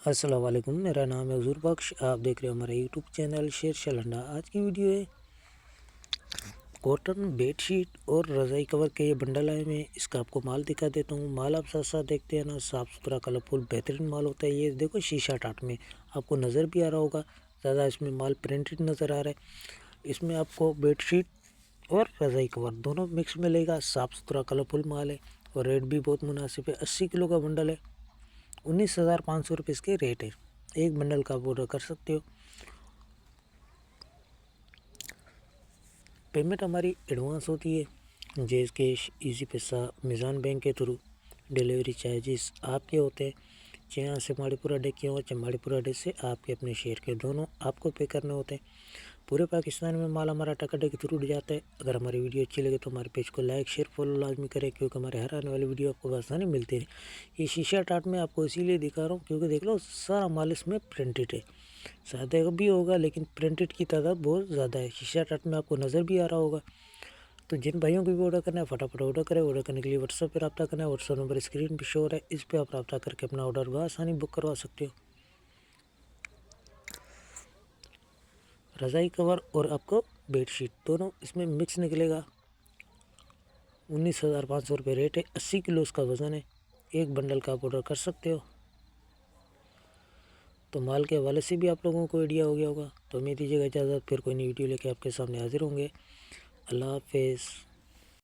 अस्सलाम वालेकुम, मेरा नाम है हजूर बख्श। आप देख रहे हो हमारा यूट्यूब चैनल शेर शलंडा। आज की वीडियो है कॉटन बेडशीट और रज़ाई कवर के ये बंडल आए मैं इसका आपको माल दिखा देता हूँ। माल आप साथ साथ देखते हैं ना, साफ़ सुथरा कलरफुल बेहतरीन माल होता है। ये देखो शीशा टाट में आपको नज़र भी आ रहा होगा, ज़्यादा इसमें माल प्रिंटेड नज़र आ रहा है। इसमें आपको बेडशीट और रज़ाई कवर दोनों मिक्स मिलेगा। साफ़ सुथरा कलरफुल माल है और रेट भी बहुत मुनासिब है। 80 किलो का बंडल है, 19,500 रुपये इसके रेट है। एक बंडल का आप ऑर्डर कर सकते हो। पेमेंट हमारी एडवांस होती है, जैस कैश, इजी पैसा, मिज़ान बैंक के थ्रू। डिलीवरी चार्जेस आपके होते हैं, चाहे यहाँ से माड़ीपुरा डे के हो, चाहे माड़ीपुरा डे से आपके अपने शहर के, दोनों आपको पे करने होते हैं। पूरे पाकिस्तान में माल हमारा टकाटक के थ्रू जाता है। अगर हमारी वीडियो अच्छी लगे तो हमारे पेज को लाइक शेयर फॉलो लाजमी करें, क्योंकि हमारे हर आने वाली वीडियो आपको आसानी मिलती है। ये शीशा टाट में आपको इसीलिए दिखा रहा हूँ क्योंकि देख लो सारा माल इसमें प्रिंटेड है। सादे भी होगा लेकिन प्रिंटेड की तादाद बहुत ज़्यादा है। शीशा टाट में आपको नज़र भी आ रहा होगा। तो जिन भाइयों को भी ऑर्डर करना है फटाफट ऑर्डर करें। ऑर्डर करने के लिए व्हाट्सएप पर रब्ता करना है। व्हाट्सएप नंबर स्क्रीन पर शो हो रहा है, इस पर आप रब्ता करके अपना ऑर्डर बआसानी बुक करवा सकते हो। रज़ाई कवर और आपको बेडशीट दोनों इसमें मिक्स निकलेगा। 19,500 रुपये रेट है। 80 किलो उसका वज़न है। एक बंडल का आप ऑर्डर कर सकते हो। तो माल के हवाले से भी आप लोगों को आइडिया हो गया होगा। तो उम्मीद दीजिएगा इजाज़त, फिर कोई नई वीडियो लेके आपके सामने हाजिर होंगे। अल्लाह हाफिज़।